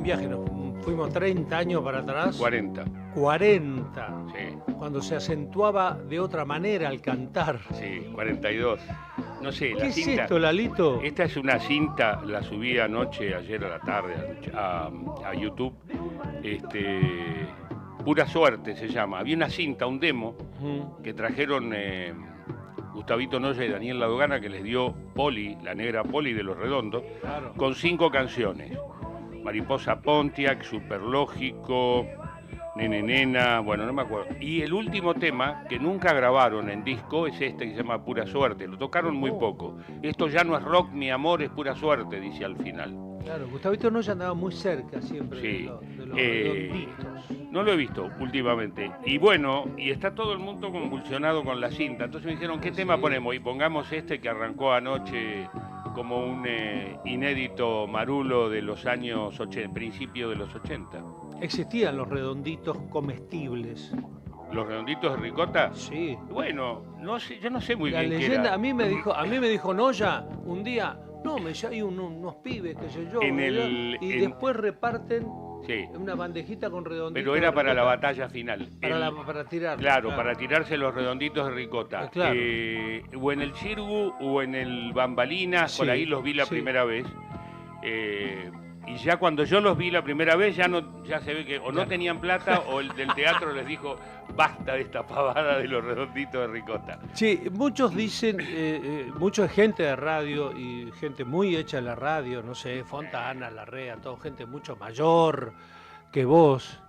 un viaje, nos fuimos 30 años para atrás. 40. 40. Sí, Cuando se acentuaba de otra manera al cantar. sí, 42. No sé, ¿Qué la es cinta... esto, Lalito? Esta es una cinta, la subí anoche, ayer a la tarde, a YouTube. Pura Suerte se llama. Había una cinta, un demo, que trajeron Gustavito Noya y Daniel Ladogana, que les dio Poli, la negra Poli de Los Redondos, Claro. con 5 canciones. Mariposa Pontiac, Superlógico, Nene Nena, bueno, no me acuerdo. Y el último tema que nunca grabaron en disco es este que se llama Pura Suerte. Lo tocaron muy poco. Esto ya no es rock, mi amor, es pura suerte, dice al final. Claro, Gustavito Noya andaba muy cerca siempre Sí. de los redonditos. No lo he visto últimamente. Y bueno, y está todo el mundo convulsionado con la cinta. Entonces me dijeron, ¿qué tema ponemos? Y pongamos este que arrancó anoche como un inédito marulo de los años 80, principio de los 80. Existían los redonditos comestibles. ¿Los redonditos de ricota? Sí. Bueno, no sé, yo no sé muy La bien qué leyenda, era. a mí me dijo Noya un día, no, hay unos pibes, qué sé yo, y después reparten sí, una bandejita con redonditos. pero era para la batalla final. Para tirar. Claro, para tirarse los redonditos de ricota. Claro. O en el Chirgu o en el Bambalinas, Sí, por ahí los vi la sí. primera vez. Y ya cuando yo los vi la primera vez, ya se ve que o no tenían plata o el del teatro les dijo, basta de esta pavada de los redonditos de ricota. Sí, muchos dicen, mucha gente de radio y gente muy hecha en la radio, no sé, Fontana, Larrea, todo gente mucho mayor que vos,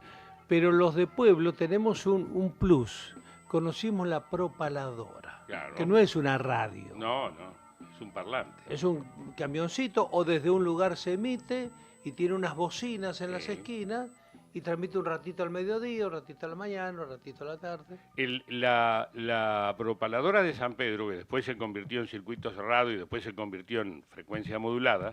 pero los de pueblo tenemos un plus. Conocimos la propaladora, Claro. que no es una radio. No, es un parlante. Es un camioncito o desde un lugar se emite y tiene unas bocinas en las esquinas y transmite un ratito al mediodía, un ratito a la mañana, un ratito a la tarde. La propaladora de San Pedro, que después se convirtió en circuito cerrado y después se convirtió en frecuencia modulada,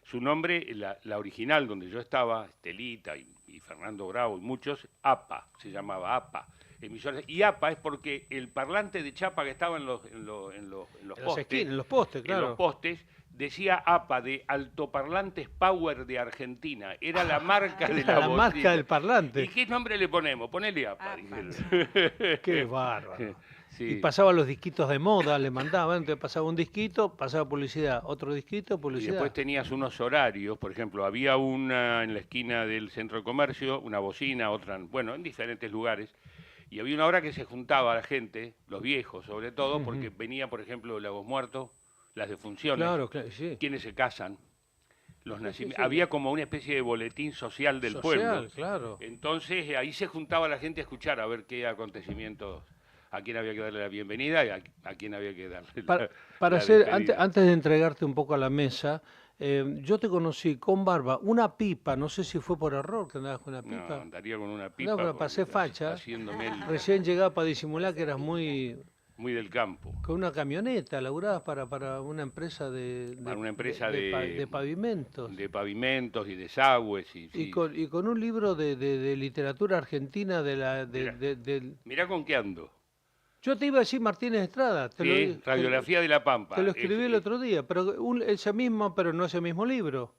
su nombre, la original donde yo estaba, Estelita y Fernando Bravo y muchos, APA, se llamaba APA. Emisoras. Y APA es porque el parlante de chapa que estaba en los postes, en los postes, claro. en los postes, decía APA, de Altoparlantes Power de Argentina. Era la marca de la bocina. marca del parlante. ¿Y qué nombre le ponemos? Ponele APA. Qué bárbaro. Sí. Y pasaban los disquitos de moda, le mandaban, entonces pasaba un disquito, pasaba publicidad, otro disquito, Y publicidad. después tenías unos horarios, por ejemplo, había una en la esquina del centro de comercio, una bocina, otra, bueno, en diferentes lugares. Y había una hora que se juntaba la gente, los viejos sobre todo, porque venía, por ejemplo, la voz muertos, las defunciones, Claro, sí. quienes se casan, los nacimientos. sí. Había como una especie de boletín social del pueblo. Claro. Entonces ahí se juntaba la gente a escuchar, a ver qué acontecimientos, a quién había que darle la bienvenida y a quién había que darle Para la hacer, despedida. antes de entregarte un poco a la mesa, yo te conocí con barba, una pipa, no sé si fue por error que andabas con una pipa. No, andaría con una pipa. No, pero pasé facha. Haciéndome Recién llegaba para disimular que eras muy del campo. con una camioneta, laburabas para una empresa Para una empresa de pavimentos. De pavimentos y desagües. Y con un libro de literatura argentina Mirá con qué ando. Yo te iba a decir Martínez Estrada. Radiografía de la Pampa. Te lo escribí el otro día, pero ese mismo, pero no ese mismo libro.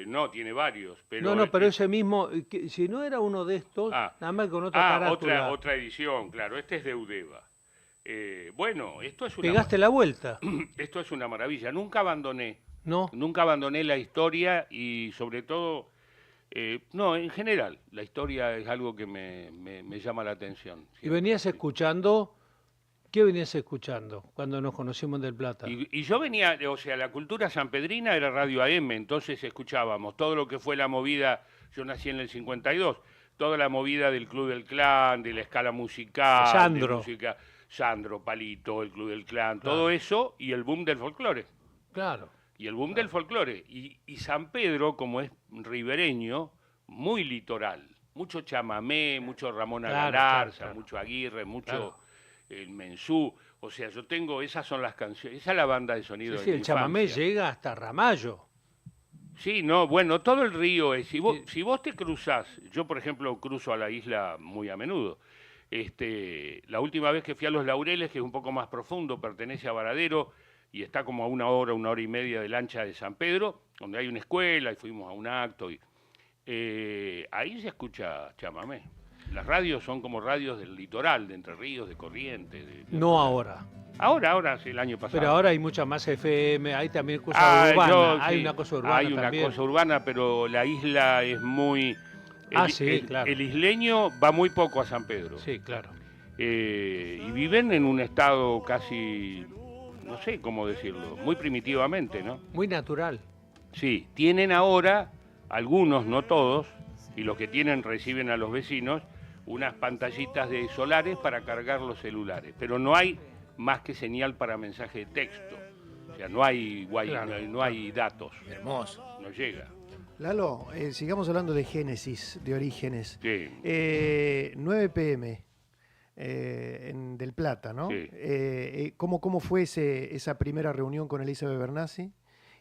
No, tiene varios. Pero pero ese mismo, si no era uno de estos, nada más con otra carátula. Otra edición, claro. Este es de Eudeva. Bueno, esto es una... Pegaste la vuelta. Esto es una maravilla. Nunca abandoné. No. Nunca abandoné la historia y sobre todo... no, en general, la historia es algo que me llama la atención. ¿Y venías escuchando? ¿Qué venías escuchando cuando nos conocimos del Plata? Y yo venía, o sea, la cultura sanpedrina era Radio AM, entonces escuchábamos todo lo que fue la movida, yo nací en el 52, toda la movida del Club del Clan, de la escala musical, Sandro. Sandro, Palito, el Club del Clan, claro. Todo eso y el boom del folclore. Claro. Y el boom del folclore. Y San Pedro, como es ribereño, muy litoral, mucho chamamé, mucho Ramón Galarza, mucho Aguirre, mucho... el Mensú, o sea, yo tengo, esas son las canciones, esa es la banda de sonido de mi el chamamé llega hasta Ramallo. Sí, no, bueno, todo el río es, si vos te cruzás, yo por ejemplo cruzo a la isla muy a menudo, la última vez que fui a Los Laureles, que es un poco más profundo, pertenece a Varadero, y está como a una hora y media de lancha de San Pedro, donde hay una escuela, y fuimos a un acto, Ahí se escucha chamamé. Las radios son como radios del litoral, de Entre Ríos, de Corrientes. No ahora. Ahora, sí, el año pasado. Pero ahora hay mucha más FM, hay también cosas urbanas. Hay Sí, una cosa urbana hay una también. cosa urbana, pero la isla es muy... Sí, claro. El isleño va muy poco a San Pedro. Sí, claro. Y viven en un estado casi, no sé cómo decirlo, muy primitivamente, ¿no? Muy natural. Sí, tienen ahora, algunos, no todos, y los que tienen reciben a los vecinos, unas pantallitas de solares para cargar los celulares, pero no hay más que señal para mensaje de texto. O sea, no hay Claro. no hay datos. Hermoso. No llega. Lalo, sigamos hablando de génesis, de orígenes. Sí. 9 p.m. En Del Plata, ¿no? Sí. ¿Cómo fue esa primera reunión con Elizabeth Bernassi?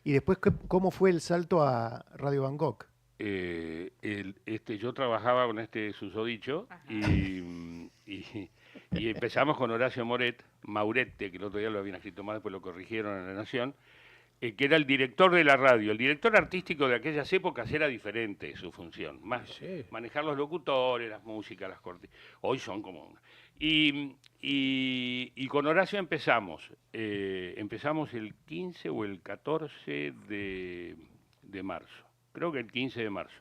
Y después, ¿cómo fue el salto a Radio Bangkok? Yo trabajaba con este susodicho y empezamos con Horacio Maurete, que el otro día lo habían escrito mal, después lo corrigieron en La Nación, que era el director de la radio. El director artístico de aquellas épocas era diferente su función, más Sí. manejar los locutores, las músicas, las cortes. Hoy son como... Y con Horacio empezamos el 15 o el 14 de marzo, creo que el 15 de marzo.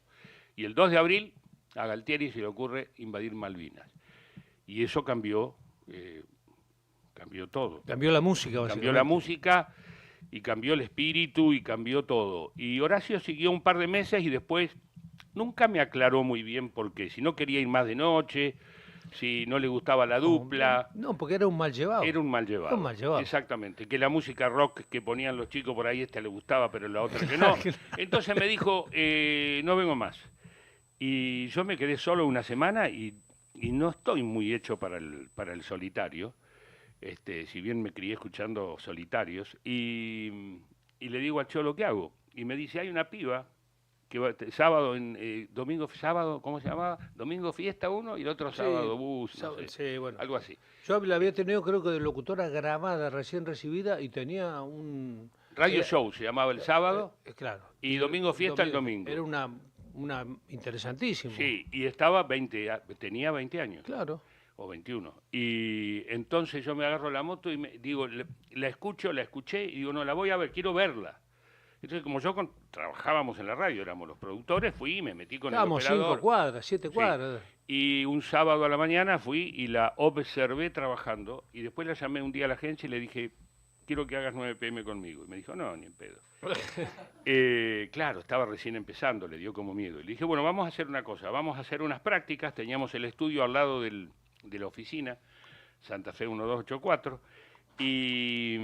Y el 2 de abril a Galtieri se le ocurre invadir Malvinas. Y eso cambió todo. Cambió la música, Cambió básicamente. la música y cambió el espíritu y cambió todo. Y Horacio siguió un par de meses y después nunca me aclaró muy bien por qué. Si no quería ir más de noche, si no le gustaba la dupla. No, porque era un mal llevado. Era un mal llevado. Era un mal llevado. Exactamente. Que la música rock que ponían los chicos por ahí, le gustaba, pero la otra que no. Entonces me dijo, no vengo más. Y yo me quedé solo una semana y no estoy muy hecho para el solitario. Si bien me crié escuchando solitarios. Y le digo al Cholo, ¿qué hago? Y me dice, hay una piba que va, sábado, sábado, ¿cómo se llamaba? Domingo fiesta uno y el otro sábado bus, no sé, Sí, bueno. algo así. Yo la había tenido, creo que de locutora grabada, recién recibida, y tenía un... Radio Show se llamaba el sábado claro. y Domingo Fiesta el domingo. Era una interesantísimo. Sí, y tenía 20 años. Claro. O 21. Y entonces yo me agarro la moto y digo, la escuché y digo, no, la voy a ver, quiero verla. Entonces, como trabajábamos en la radio, éramos los productores, fui y me metí con Estábamos el operador. 5 cuadras, 7 cuadras. Y un sábado a la mañana fui y la observé trabajando y después la llamé un día a la agencia y le dije, quiero que hagas 9 p.m. conmigo. Y me dijo, no, ni en pedo. Claro, estaba recién empezando, le dio como miedo. Y le dije, bueno, vamos a hacer una cosa, vamos a hacer unas prácticas. Teníamos el estudio al lado de la oficina, Santa Fe 1284, y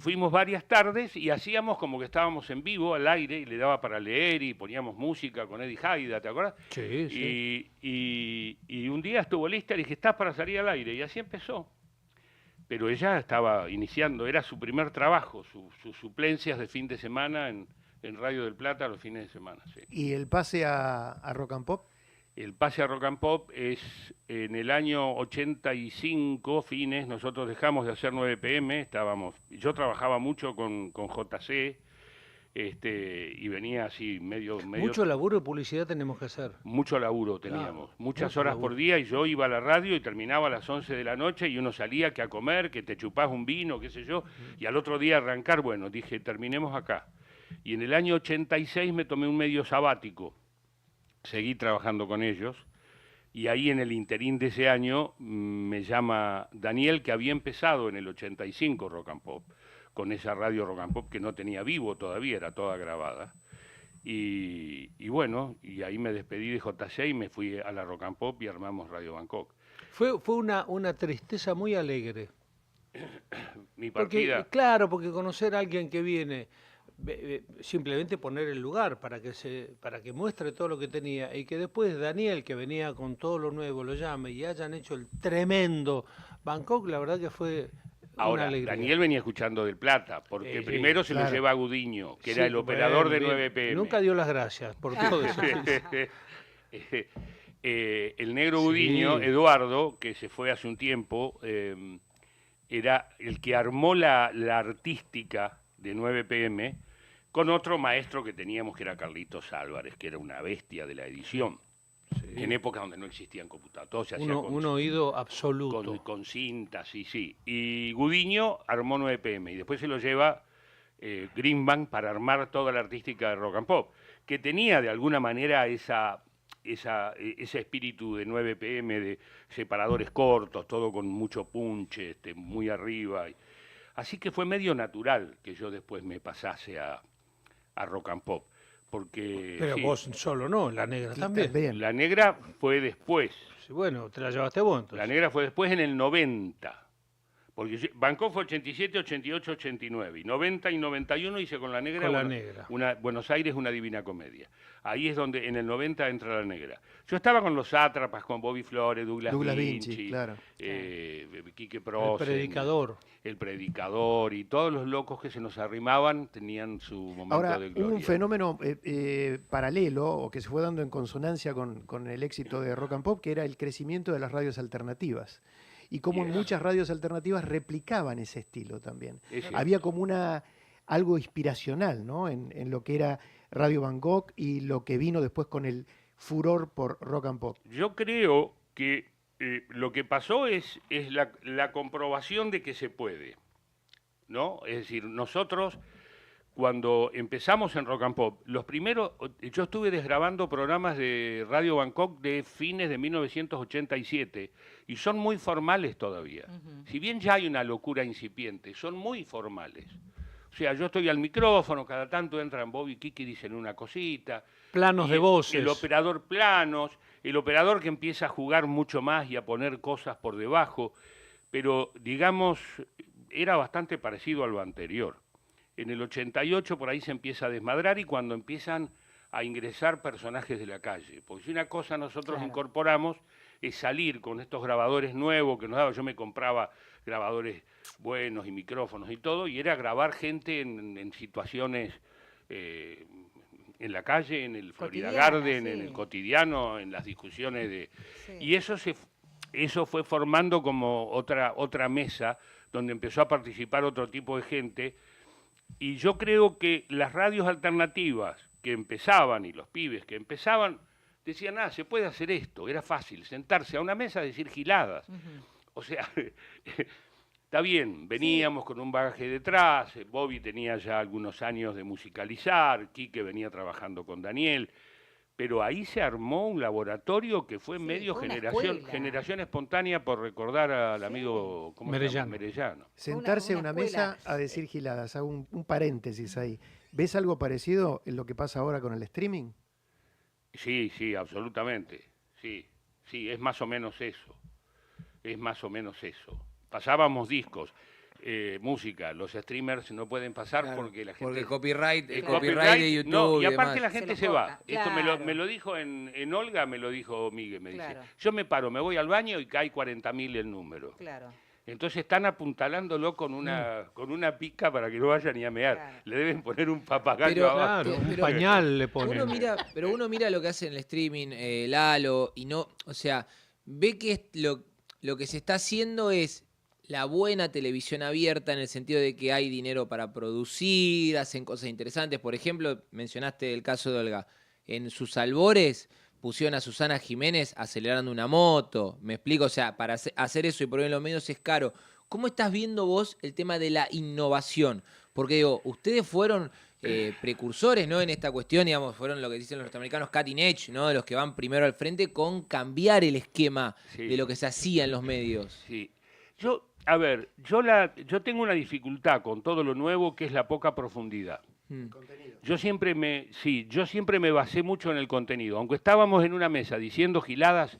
fuimos varias tardes y hacíamos como que estábamos en vivo, al aire, y le daba para leer y poníamos música con Eddie Haida, ¿te acuerdas? Sí, sí. Y un día estuvo lista y dije, ¿estás para salir al aire? Y así empezó. Pero ella estaba iniciando, era su primer trabajo, sus suplencias de fin de semana en Radio del Plata los fines de semana. Sí. ¿Y el pase a Rock and Pop? El pase a Rock and Pop es en el año 85, fines, nosotros dejamos de hacer 9 p.m., yo trabajaba mucho con JC, y venía así medio... Mucho laburo de publicidad tenemos que hacer. Mucho laburo teníamos, Claro, muchas mucho horas laburo. por día, y yo iba a la radio y terminaba a las 11 de la noche y uno salía que a comer, que te chupás un vino, qué sé yo, y al otro día arrancar, bueno, dije, terminemos acá. Y en el año 86 me tomé un medio sabático, seguí trabajando con ellos, y ahí en el interín de ese año me llama Daniel, que había empezado en el 85 Rock and Pop, con esa radio Rock and Pop que no tenía vivo todavía, era toda grabada. Y bueno, y ahí me despedí de JC y me fui a la Rock and Pop y armamos Radio Bangkok. Fue una tristeza muy alegre. Mi partida... Porque, claro, porque conocer a alguien que viene, simplemente poner el lugar para que muestre todo lo que tenía, y que después Daniel, que venía con todo lo nuevo, lo llame y hayan hecho el tremendo Bangkok, la verdad que fue una Ahora, alegría. Daniel venía escuchando del Plata, porque Sí, primero se claro. lo lleva a Gudiño, que Sí, era el operador de bien. 9 p.m. Nunca dio las gracias por todo eso. El negro Sí. Gudiño, Eduardo, que se fue hace un tiempo, era el que armó la artística de 9 p.m., con otro maestro que teníamos, que era Carlitos Álvarez, que era una bestia de la edición. Sí. En épocas donde no existían computadoras, todo se hacía Un oído absoluto. con cintas, sí. Y Gudiño armó 9PM y después se lo lleva Greenbank para armar toda la artística de Rock and Pop, que tenía de alguna manera ese espíritu de 9PM, de separadores cortos, todo con mucho punch, muy arriba. Así que fue medio natural que yo después me pasase a Rock and Pop. Porque, Pero sí, vos solo no, la negra también. La negra fue después. Sí, bueno, te la llevaste vos entonces. La negra fue después en el 90. Porque Bangkok fue 87, 88, 89. Y 90 y 91 hice con la negra. Con la negra. Buenos Aires, una divina comedia. Ahí es donde en el 90 entra la negra. Yo estaba con los sátrapas, con Bobby Flores, Douglas Vinci, claro. Quique Prosen, El predicador. El predicador y todos los locos que se nos arrimaban tenían su momento Ahora, de gloria. hubo un fenómeno paralelo o que se fue dando en consonancia con el éxito de Rock and Pop, que era el crecimiento de las radios alternativas. Y como en muchas radios alternativas replicaban ese estilo también. Había como algo inspiracional, ¿no? En lo que era Radio Bangkok y lo que vino después con el furor por Rock and Pop. Yo creo que lo que pasó es la comprobación de que se puede, ¿no? Es decir, nosotros cuando empezamos en Rock and Pop, los primeros, yo estuve desgrabando programas de Radio Bangkok de fines de 1987 y son muy formales todavía. Si bien ya hay una locura incipiente, son muy formales. O sea, yo estoy al micrófono, cada tanto entran Bobby y Kiki y dicen una cosita. Planos de voces. El operador planos, el operador que empieza a jugar mucho más y a poner cosas por debajo, pero digamos, era bastante parecido a lo anterior. En el 88 por ahí se empieza a desmadrar y cuando empiezan a ingresar personajes de la calle. Porque si una cosa nosotros incorporamos es salir con estos grabadores nuevos que nos daban. Yo me compraba grabadores buenos y micrófonos y todo, y era grabar gente en situaciones en la calle, en el Florida Garden, en el cotidiano, en las discusiones de... Sí. Y eso fue formando como otra mesa donde empezó a participar otro tipo de gente. Y yo creo que las radios alternativas que empezaban y los pibes que empezaban decían, se puede hacer esto, era fácil, sentarse a una mesa a decir giladas. O sea, está bien, veníamos con un bagaje detrás, Bobby tenía ya algunos años de musicalizar, Quique venía trabajando con Daniel, pero ahí se armó un laboratorio que fue medio generación espontánea, por recordar al amigo Merellano. Sentarse a una mesa a decir giladas, hago un paréntesis ahí. ¿Ves algo parecido en lo que pasa ahora con el streaming? Sí, absolutamente. Sí, es más o menos eso. Pasábamos discos, música, los streamers no pueden pasar porque la gente... Porque el copyright de YouTube. No, y aparte la demás. gente se va. Claro. Esto me lo dijo en Olga, me lo dijo Miguel, me dice, yo me paro, me voy al baño y cae 40.000 el número. Claro. Entonces están apuntalándolo con una pica para que no vayan ni a mear. Claro. Le deben poner un papagayo abajo. Claro, un pañal le ponen. Uno mira lo que hace en el streaming, Lalo, y no, o sea, ve que lo que se está haciendo es la buena televisión abierta en el sentido de que hay dinero para producir, hacen cosas interesantes. Por ejemplo, mencionaste el caso de Olga. En sus albores pusieron a Susana Jiménez acelerando una moto. Me explico, o sea, para hacer eso y poner en los medios es caro. ¿Cómo estás viendo vos el tema de la innovación? Porque digo, ustedes fueron precursores, ¿no? En esta cuestión, digamos, fueron lo que dicen los norteamericanos cutting edge, ¿no? De los que van primero al frente con cambiar el esquema de lo que se hacía en los medios. Sí. Yo tengo una dificultad con todo lo nuevo, que es la poca profundidad. Yo siempre me basé mucho en el contenido. Aunque estábamos en una mesa diciendo giladas,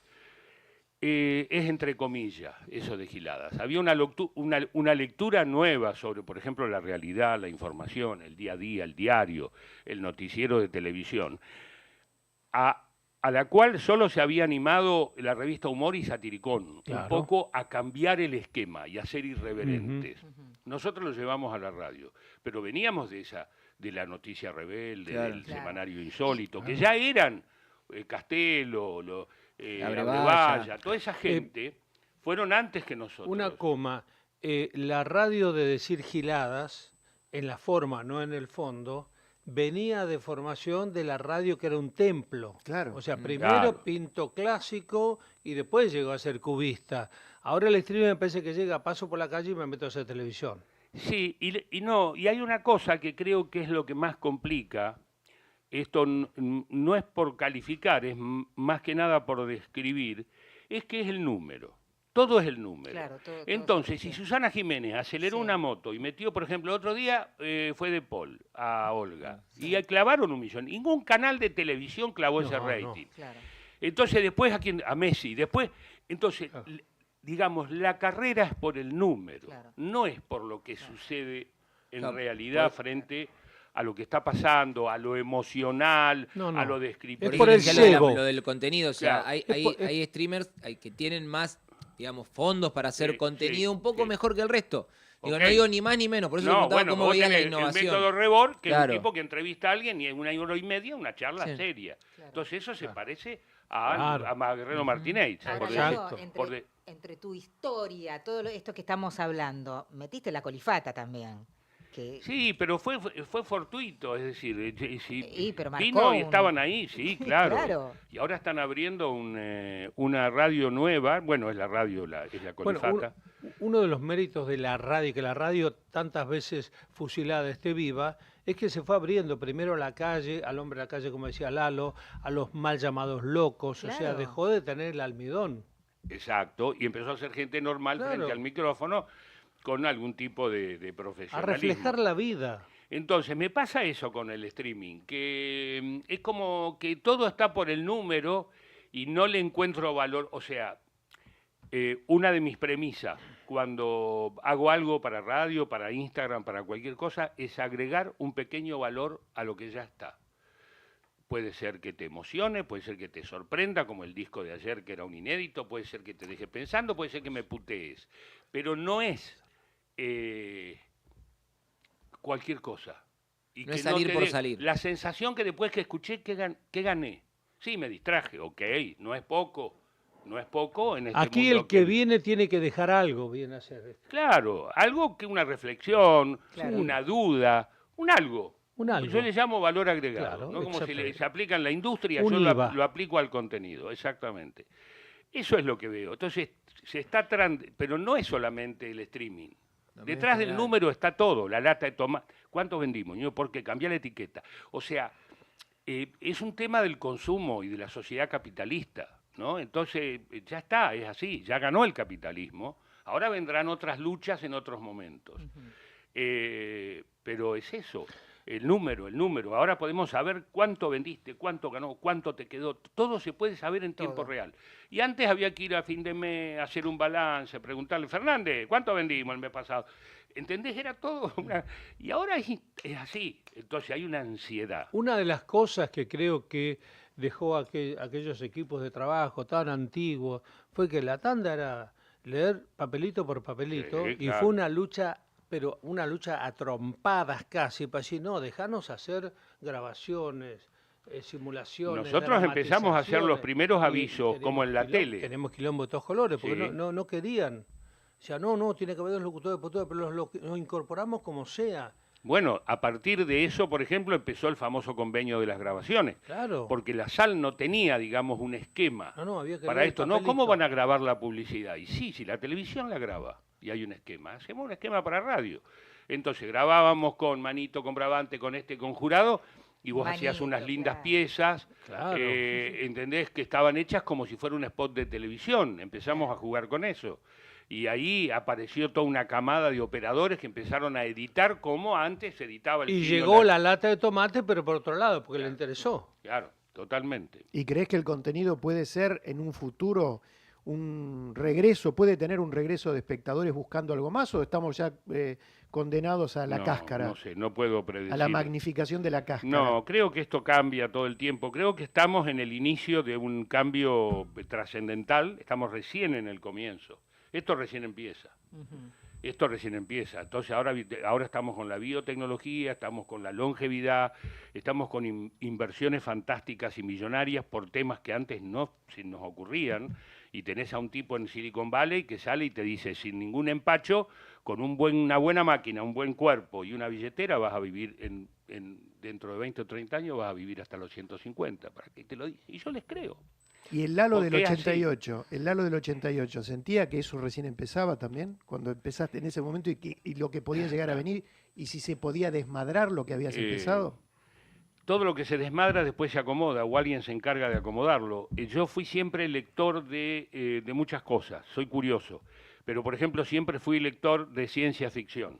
es entre comillas eso de giladas. Había una lectura nueva sobre, por ejemplo, la realidad, la información, el día a día, el diario, el noticiero de televisión, a la cual solo se había animado la revista Humor y Satiricón, un poco a cambiar el esquema y a ser irreverentes. Nosotros lo llevamos a la radio, pero veníamos de la Noticia Rebelde, del Semanario Insólito, que ya eran Castelo, Abrevaya, toda esa gente fueron antes que nosotros. Una coma, la radio de decir giladas, en la forma, no en el fondo, venía de formación de la radio que era un templo. Claro. O sea, primero Claro. pintó clásico y después llegó a ser cubista. Ahora el streaming me parece que llega, paso por la calle y me meto a hacer televisión. Sí, y hay una cosa que creo que es lo que más complica. Esto no es por calificar, es más que nada por describir, es que es el número. Todo es el número. Claro, todo Entonces, sí. si Susana Jiménez aceleró Sí. una moto y metió, por ejemplo, otro día fue de Paul a Olga, y clavaron 1 millón. Ningún canal de televisión clavó ese No, rating. Claro. Entonces, después a Messi, después, entonces, Claro. digamos, la carrera es por el número, Claro. no es por lo que sucede en Claro, realidad frente a lo que está pasando, a lo emocional, No, no. a lo Es descriptivo. por el Diferenciar cebo. lo del contenido, o sea, Claro. hay streamers que tienen más, digamos, fondos para hacer Sí, contenido sí, un poco sí. mejor que el resto. Digo, Ok. no digo ni más ni menos, por eso te No, preguntaba bueno, cómo vos veías la tenés el innovación. método Rebord, que Claro. es un tipo que entrevista a alguien y en 1 hora y media una charla Sí. seria. Claro. Entonces eso se Claro. parece a Claro. Magreno Martínez. Ahora, por Exacto. decir- Lalo, por de- entre tu historia, todo esto que estamos hablando, metiste la colifata también. Que, Sí, pero fue fortuito, es decir, pero marcó vino y un- estaban ahí, sí, claro. Claro. Y ahora están abriendo una radio nueva, bueno, es la radio, es la Bueno, Colifata. uno de los méritos de la radio, que la radio tantas veces fusilada esté viva, es que se fue abriendo primero a la calle, al hombre de la calle, como decía Lalo, a los mal llamados locos, o sea, Claro. dejó de tener el almidón. Exacto, y empezó a ser gente normal Claro. frente al micrófono con algún tipo de A profesionalismo. reflejar la vida. Entonces, me pasa eso con el streaming, que es como que todo está por el número y no le encuentro valor. O sea, una de mis premisas cuando hago algo para radio, para Instagram, para cualquier cosa, es agregar un pequeño valor a lo que ya está. Puede ser que te emocione, puede ser que te sorprenda, como el disco de ayer que era un inédito, puede ser que te deje pensando, puede ser que me putees, pero no es cualquier cosa. Y No es que salir te por dé salir. La sensación que después que escuché que gané. Sí, me distraje, ok, no es poco en este Aquí mundo el que viene tiene que dejar algo, viene a ser. Claro, algo que una reflexión, Claro. una duda, un algo. Un algo. Yo le llamo valor agregado, Claro, ¿no? Como si exactamente. se aplica en la industria, Un yo IVA. lo aplico al contenido, exactamente. Eso es lo que veo. Entonces, pero no es solamente el streaming. También Detrás en del general. número está todo, la lata de tomate. ¿Cuánto vendimos? ¿Por qué? Cambiar la etiqueta. O sea, es un tema del consumo y de la sociedad capitalista, ¿no? Entonces, ya está, es así, ya ganó el capitalismo. Ahora vendrán otras luchas en otros momentos. Pero es eso, el número. Ahora podemos saber cuánto vendiste, cuánto ganó, cuánto te quedó. Todo se puede saber en tiempo Todo. real. Y antes había que ir a fin de mes, hacer un balance, preguntarle, Fernández, ¿cuánto vendimos el mes pasado? ¿Entendés? Era todo Y ahora es así. Entonces hay una ansiedad. Una de las cosas que creo que dejó aquellos equipos de trabajo tan antiguos fue que la tanda era leer papelito por papelito Sí, y claro. fue una lucha, pero una lucha a trompadas casi, para decir, no, dejanos hacer grabaciones, simulaciones. Nosotros empezamos a hacer los dramatizaciones, primeros y avisos, como en la tele. Tenemos quilombo de todos colores, porque Sí. no querían. O sea, no, tiene que haber dos locutores, pero los incorporamos como sea. Bueno, a partir de eso, por ejemplo, empezó el famoso convenio de las grabaciones. Claro. Porque la SAL no tenía, digamos, un esquema No, había que para leer esto. el ¿No? ¿Cómo papelito. van a grabar la publicidad? Y sí, si la televisión la graba y hay un esquema, hacemos un esquema para radio. Entonces grabábamos con Manito, con Brabante, con Jurado, y vos hacías Manito, unas lindas claro. piezas, Claro. ¿entendés? Que estaban hechas como si fuera un spot de televisión. Empezamos a jugar con eso. Y ahí apareció toda una camada de operadores que empezaron a editar como antes se editaba el Y cine, llegó la lata de tomate, pero por otro lado, porque le interesó. Claro, totalmente. ¿Y crees que el contenido puede ser en un futuro un regreso, puede tener un regreso de espectadores buscando algo más o estamos ya condenados a la No, cáscara, No sé, no puedo predecir. a la magnificación de la cáscara? No, creo que esto cambia todo el tiempo. Creo que estamos en el inicio de un cambio trascendental. Estamos recién en el comienzo. Esto recién empieza. Esto recién empieza. Entonces ahora estamos con la biotecnología, estamos con la longevidad, estamos con inversiones fantásticas y millonarias por temas que antes no se nos ocurrían. Y tenés a un tipo en Silicon Valley que sale y te dice, sin ningún empacho, con una buena máquina, un buen cuerpo y una billetera, vas a vivir dentro de 20 o 30 años vas a vivir hasta los 150, ¿para qué te lo dice? Y yo les creo. Y el Lalo del Porque es así. 88, el Lalo del 88, ¿sentía que eso recién empezaba también? Cuando empezaste en ese momento y lo que podía llegar a venir, y si se podía desmadrar lo que habías empezado. Todo lo que se desmadra después se acomoda, o alguien se encarga de acomodarlo. Yo fui siempre lector de muchas cosas, soy curioso, pero por ejemplo siempre fui lector de ciencia ficción.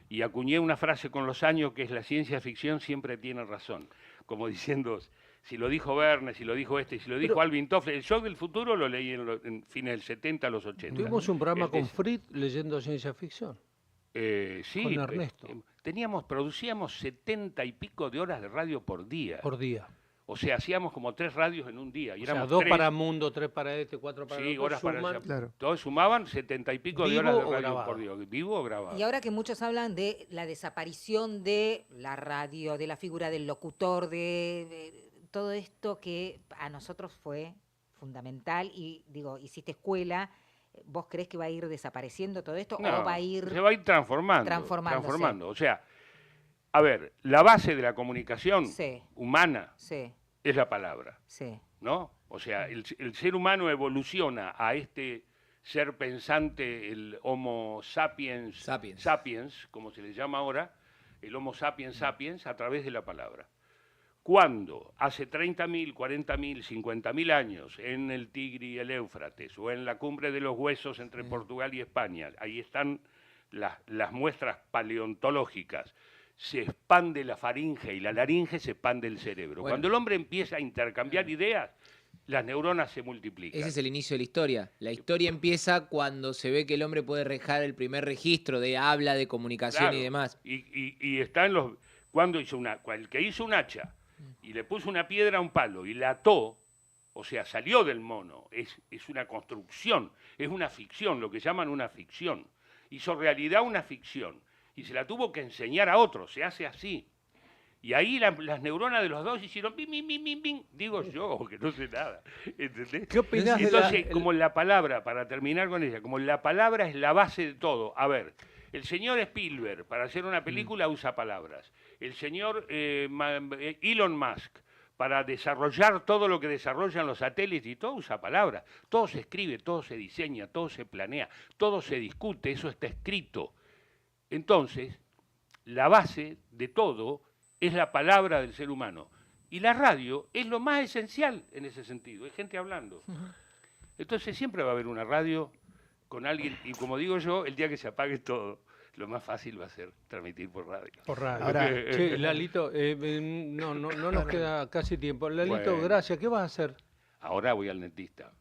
Y acuñé una frase con los años que es: la ciencia ficción siempre tiene razón. Como diciendo, si lo dijo Verne, si lo dijo y si lo dijo Alvin Toffler. El Shock del Futuro lo leí en fines del 70 a los 80. Tuvimos un programa con Fritz leyendo ciencia ficción. Sí, con Ernesto. Producíamos 70 y pico de horas de radio por día. Por día. O sea, hacíamos como 3 radios en un día. Y O sea, éramos 2 3, para Mundo, 3 para este, 4 para sí, el otro. horas para suman. allá. Claro. Todos sumaban 70 y pico de ¿Vivo horas de o radio grabado? por día. Vivo o grabado. Y ahora que muchos hablan de la desaparición de la radio, de la figura del locutor, de todo esto que a nosotros fue fundamental y digo, hiciste escuela, ¿vos crees que va a ir desapareciendo todo esto No, o va a ir se va a ir transformando. transformándose? O sea, a ver, la base de la comunicación Sí. humana Sí, es la palabra, sí. ¿no? O sea, el ser humano evoluciona a este ser pensante, el Homo sapiens, Sapiens. como se le llama ahora, el Homo sapiens sapiens, a través de la palabra. Cuando hace 30.000, 40.000, 50.000 años en el Tigre y el Éufrates o en la cumbre de los huesos entre Portugal y España, ahí están las muestras paleontológicas, se expande la faringe y la laringe se expande el cerebro. Bueno. Cuando el hombre empieza a intercambiar ideas, las neuronas se multiplican. Ese es el inicio de la historia. La historia empieza cuando se ve que el hombre puede dejar el primer registro de habla, de comunicación Claro, y demás. Y está en los... Cuando hizo el que hizo un hacha y le puso una piedra a un palo y la ató, o sea, salió del mono, es una construcción, es una ficción, lo que llaman una ficción. Hizo realidad una ficción y se la tuvo que enseñar a otros, se hace así. Y ahí las neuronas de los dos hicieron pim, pim, pim, pim, pim, digo yo, que no sé nada, ¿entendés? ¿Qué opinás de Entonces, como la palabra, para terminar con ella, como la palabra es la base de todo. A ver, el señor Spielberg, para hacer una película, usa palabras. El señor Elon Musk, para desarrollar todo lo que desarrollan los satélites y todo, usa palabras. Todo se escribe, todo se diseña, todo se planea, todo se discute, eso está escrito. Entonces, la base de todo es la palabra del ser humano. Y la radio es lo más esencial en ese sentido, es gente hablando. Entonces siempre va a haber una radio con alguien, y como digo yo, el día que se apague todo, lo más fácil va a ser transmitir por radio. Por radio. Ahora- Che, Lalito, no nos queda casi tiempo. Lalito, Bueno. gracias. ¿Qué vas a hacer? Ahora voy al dentista.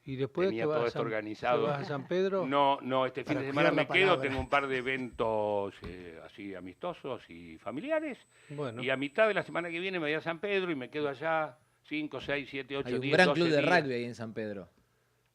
Y después Tenía te vas todo a esto San, organizado. ¿te vas a San Pedro? No, este fin Para de semana cuidar me la quedo, palabra. tengo un par de eventos así amistosos y familiares. Bueno, Y a mitad de la semana que viene me voy a San Pedro y me quedo allá 5, 6, 7, 8, Hay un 10, gran 12 club de días. rugby ahí en San Pedro.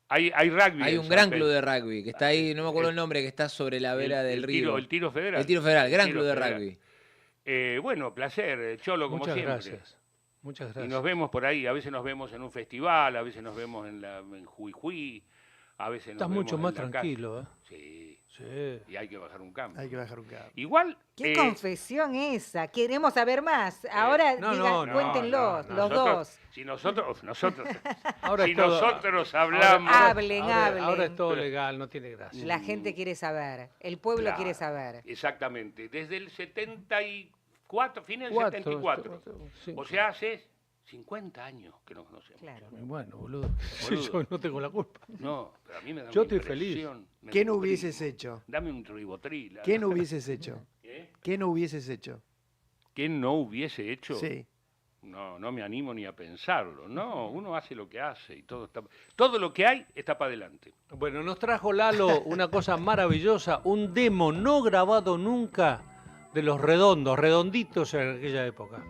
Hay rugby. Hay en un San gran Pedro. club de rugby que está ahí, no me acuerdo el nombre, que está sobre la vera del río. El tiro federal. El Tiro Federal, gran El club de Tiro rugby. Bueno, placer, Cholo, como muchas siempre. gracias. Muchas Y gracias. nos vemos por ahí, a veces nos vemos en un festival, a veces nos vemos en Jujuy, a veces nos Estás vemos mucho en más la calle. tranquilo, ¿eh? Sí, Sí. y hay que bajar un cambio. Hay que bajar un cable. Igual... ¿Qué confesión esa? Queremos saber más. Ahora cuéntenlo, los nosotros- dos. Si nosotros Ahora si es todo- nosotros hablamos... Hablen, ahora, hablen. ahora es todo legal, no tiene gracia. La gente quiere saber, el pueblo Claro, quiere saber. Exactamente, desde el 74, fines del Cuatro, 74. sí. O sea, hace 50 años que nos conocemos. Claro. Bueno, boludo. Boludo. Yo no tengo la culpa. No, pero a mí me da Yo una estoy feliz. impresión, me ¿Qué da no un hubieses ritmo. hecho? Dame un ribotril. ¿Qué no hubieses hecho? ¿Eh? ¿Qué no hubieses hecho? ¿Qué no hubiese hecho? Sí. No me animo ni a pensarlo. No, uno hace lo que hace y todo lo que hay está para adelante. Bueno, nos trajo Lalo una cosa maravillosa, un demo no grabado nunca de los Redondos, redonditos en aquella época.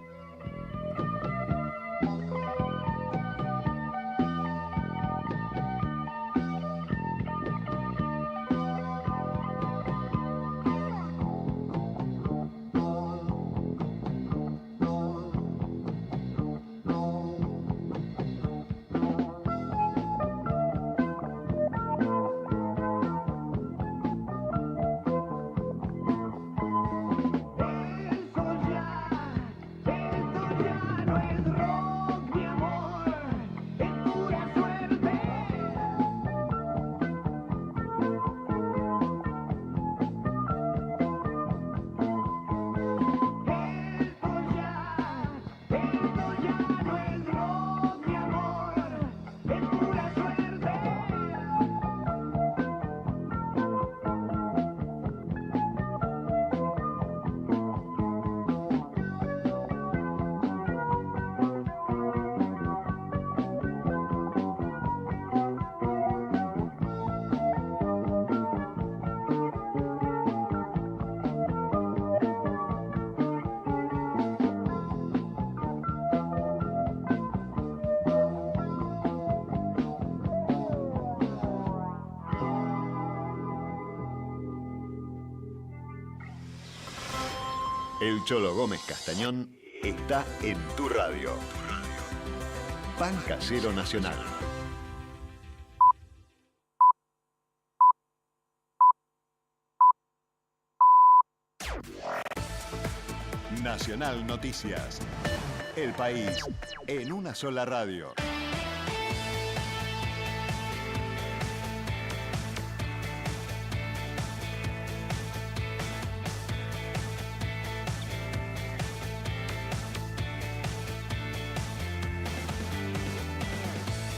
El sol ya El Cholo Gómez Castañón está en tu radio. Pan Casero Nacional. Nacional Noticias. El país en una sola radio.